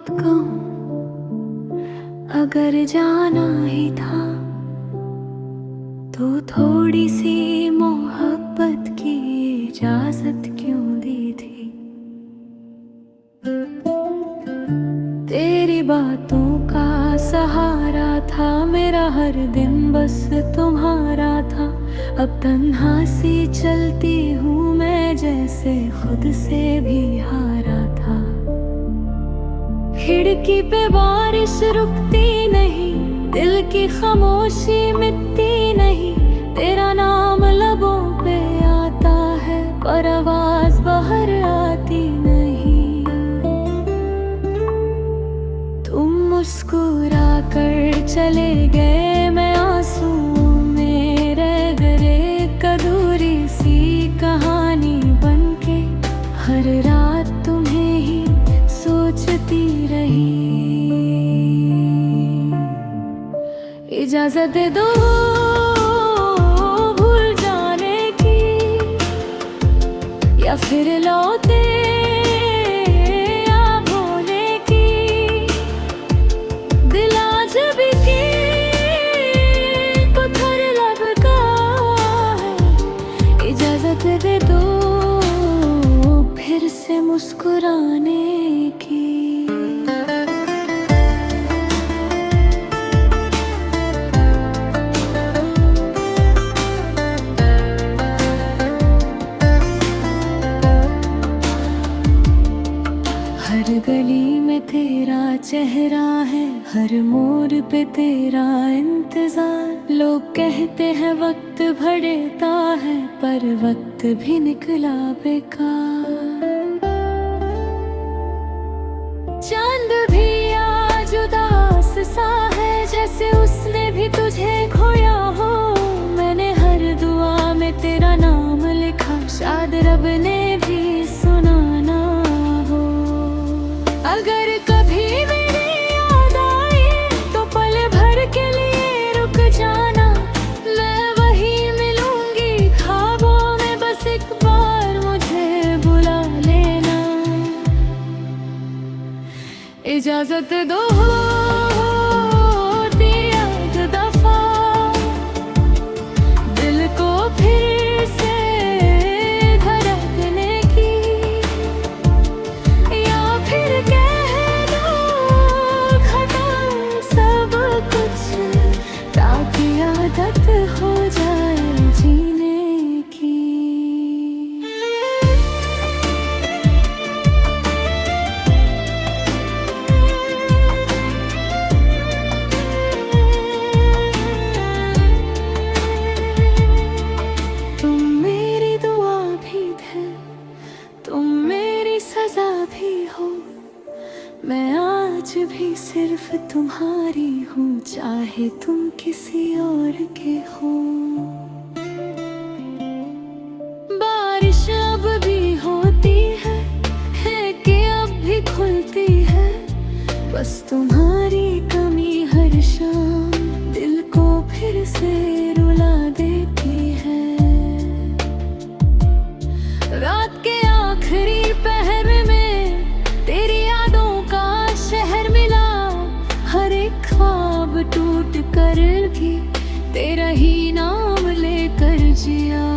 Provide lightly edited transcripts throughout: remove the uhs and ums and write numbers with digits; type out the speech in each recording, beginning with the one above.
बात कहूँ, अगर जाना ही था तो थोड़ी सी मोहब्बत की इजाजत क्यों दी थी। तेरी बातों का सहारा था मेरा, हर दिन बस तुम्हारा था। अब तन्हा सी चलती हूँ मैं, जैसे खुद से भी हारा था। खिड़की पे बारिश रुकती नहीं, दिल की खामोशी मिटती नहीं। तेरा नाम लबों पे आता है पर आवाज बाहर आती नहीं। तुम मुस्कुरा कर चले गए, मैं आंसुओं में रह गए। अधूरी सी कहानी बनके हर रात तुम्हें ही सोचती रही। इजाजत दे दो भूल जाने की, या फिर लौटे या भूलने की। दिल आज भी की पत्थर लपका है। इजाजत दे दो फिर से मुस्कुराने की। हर गली में तेरा चेहरा है, हर मोड़ पे तेरा इंतजार। लोग कहते हैं वक्त बढ़ता है, पर वक्त भी निकला बेकार। चांद भी आज उदास सा है, जैसे उसने भी तुझे खोया हो। मैंने हर दुआ में तेरा नाम लिखा, शायद रब ने भी सुना ना हो। अगर कभी मेरी याद आई तो पल भर के लिए रुक जाना। मैं वही मिलूंगी ख्वाबों में, बस एक बार मुझे बुला लेना। इजाजत दो एक दफा दिल को फिर से धड़कने की, या फिर कह दो खत्म सब कुछ, ताकि आदत हो जाए जीने की। तुम मेरी दुआ भी थे, तुम मेरी सजा भी हो। मैं आज भी सिर्फ तुम्हारी हूँ, चाहे तुम किसी और के हो। बारिश अब भी होती है कि अब भी खुलती है। बस तुम्हारी कमी हर शाम दिल को फिर से रुला देती है। रात के आखिरी पहर में तेरी यादों का शहर मिला। हर एक ख्वाब टूट कर भी तेरा ही नाम लेकर जिया।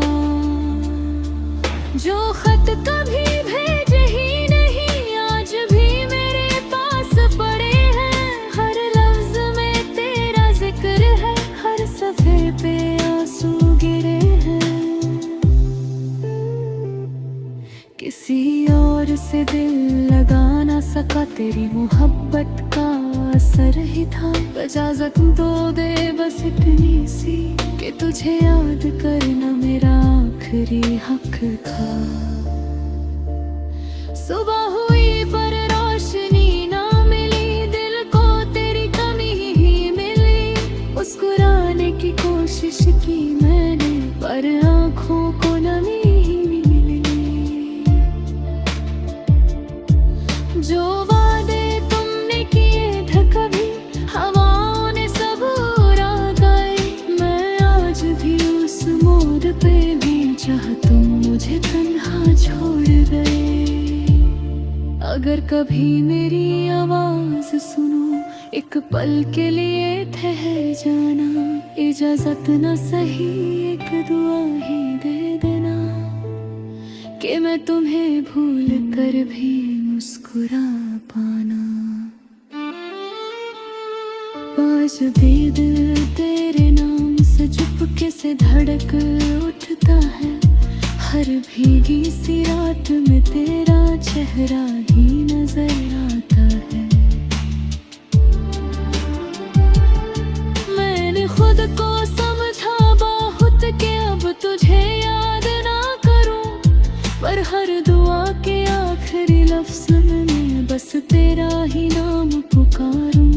जो खत कभी भेजे ही नहीं, आज भी मेरे पास पड़े हैं। हर लफ्ज में तेरा जिक्र है, हर सफ़े पे आंसू गिरे हैं। किसी और से दिल लगा ना सका, तेरी मोहब्बत का असर ही था। इजाजत दो दे बस इतनी सी, कि तुझे याद करना मेरा आखिरी हक था। सुबह हुई पर रोशनी ना मिली, दिल को तेरी कमी ही मिली। मुस्कुराने की कोशिश की मैंने, पर आँखों को नमी ही मिली। जो वादे तुमने किए थे कभी, हवाओं ने सब उड़ा गए। मैं आज भी उस मोड़ पे हूँ, जहाँ तुम मुझे तन्हा छोड़ गए। अगर कभी मेरी आवाज सुनो, एक पल के लिए ठहर जाना। इजाजत न सही, एक दुआ ही दे देना कि मैं तुम्हें भूल कर भी मुस्कुरा पाना। आज भी दिल तेरे नाम से चुपके से धड़क उठता है। हर भीगी सी रात में तेरा चेहरा ही नजर आता है। मैंने खुद को समझा बहुत कि अब तुझे याद ना करूं, पर हर दुआ के आखिरी लफ्ज में मैं बस तेरा ही नाम पुकारूं।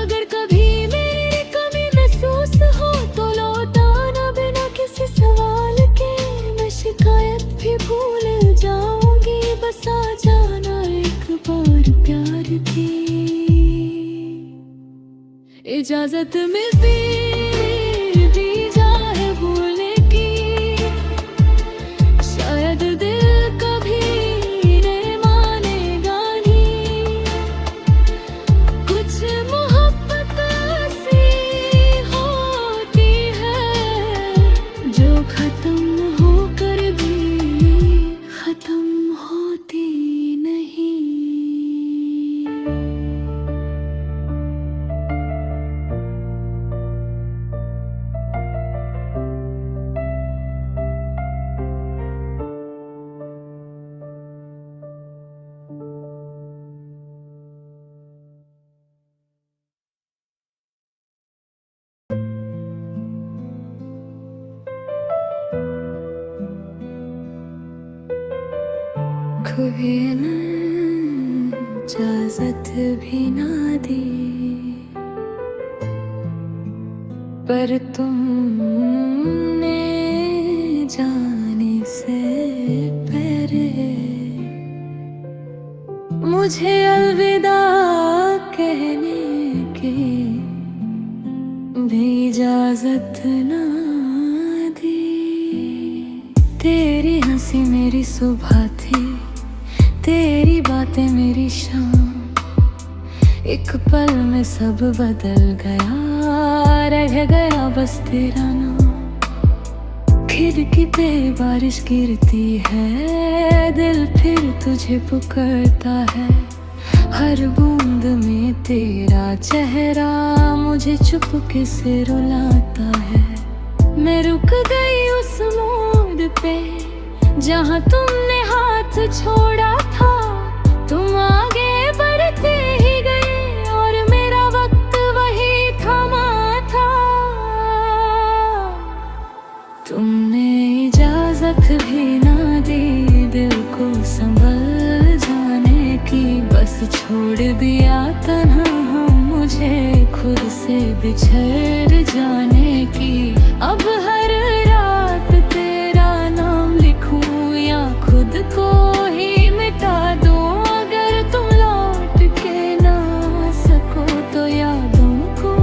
अगर कभी मेरी कमी महसूस हो तो लौटाना बिना किसी सवाल के। मैं शिकायत भी भूल जाऊंगी, बस आ जाना एक बार प्यार की। इजाजत मिलती भी जाए भूलने की, शायद दिल कभी न मानेगा नहीं। कुछ मोहब्बत ऐसी होती है जो खत्म होकर भी खत्म होती नहीं। कभी न इजाजत भी ना दी, पर तुमने जाने से पहले मुझे अलविदा कहने की भी इजाजत ना दी। तेरी हंसी मेरी सुबह थी, तेरी बातें मेरी शाम। एक पल में सब बदल गया, रह गया बस तेरा नाम। खिड़की पे बारिश गिरती है, दिल फिर तुझे पुकारता है। हर बूंद में तेरा चेहरा मुझे चुपके से रुलाता है। मैं रुक गई उस मोड़ पे जहाँ तुमने हाथ छोड़ा था। तुम आगे बढ़ते ही गए और मेरा वक्त वही थमा था। तुमने इजाजत भी ना दी दिल को संभल जाने की, बस छोड़ दिया तन्हा मुझे खुद से बिछड़ जाने की। अब हर रात तेरा नाम लिखूं या खुद को ही मिटा दूं। अगर तुम लौट के ना सको तो यादों को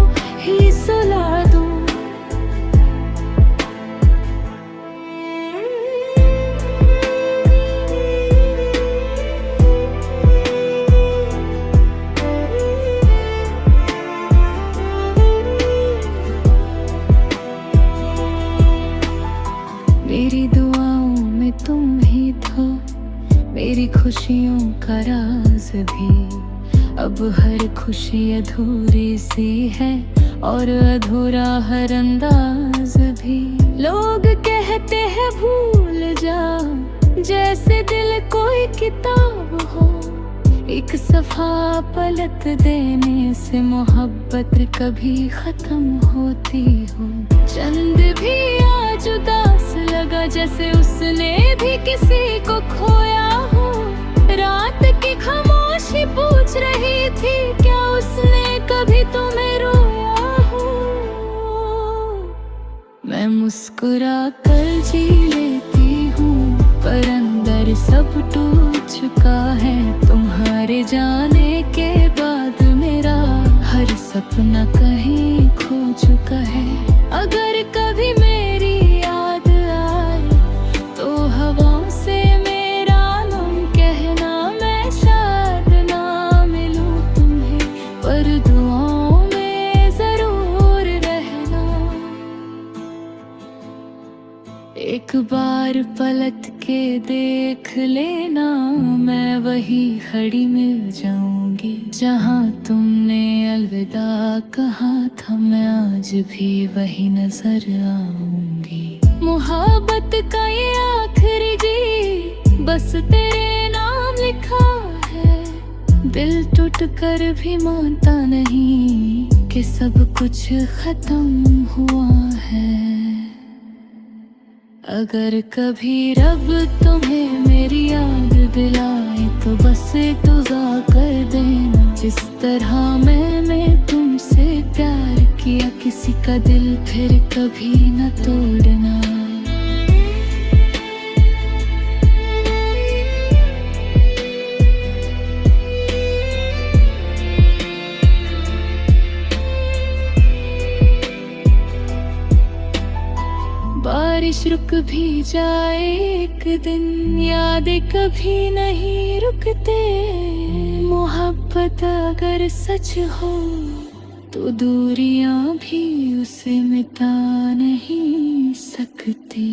ही सुला दूं। मेरी दुआओं में तुम ही हो, मेरी खुशियों का राज भी। अब हर खुशी अधूरी सी है और अधूरा हर अंदाज भी। लोग कहते हैं भूल जा, जैसे दिल कोई किताब हो। एक सफा पलट देने से मोहब्बत कभी खत्म होती हो। चंद भी आज उदास लगा जैसे उसने भी किसी को खोया हो। रात की खामोशी पूछ रही थी क्या उसने कभी तुम्हें रोया हो। मैं मुस्कुरा कर जी लेती हूँ पर अंदर सब टूट चुका है। तुम्हारे जाने के बाद मेरा हर सपना कहीं खो चुका है। अगर कभी मेरी याद आए तो हवाओं से मेरा नाम कह एक बार पलट के देख लेना, मैं वही खड़ी मिल जाऊंगी जहां तुमने अलविदा कहा था। मैं आज भी वही नजर आऊंगी। मोहब्बत का ये आखिरी जी बस तेरे नाम लिखा है। दिल टूट कर भी मानता नहीं कि सब कुछ खत्म हुआ है। अगर कभी रब तुम्हें मेरी याद दिलाए तो बस एक दुआ कर देना। जिस तरह मैंने तुमसे प्यार किया, किसी का दिल फिर कभी न तोड़ना। बारिश रुक भी जाए एक दिन, यादें कभी नहीं रुकते। मोहब्बत अगर सच हो तो दूरियां भी उसे मिटा नहीं सकती।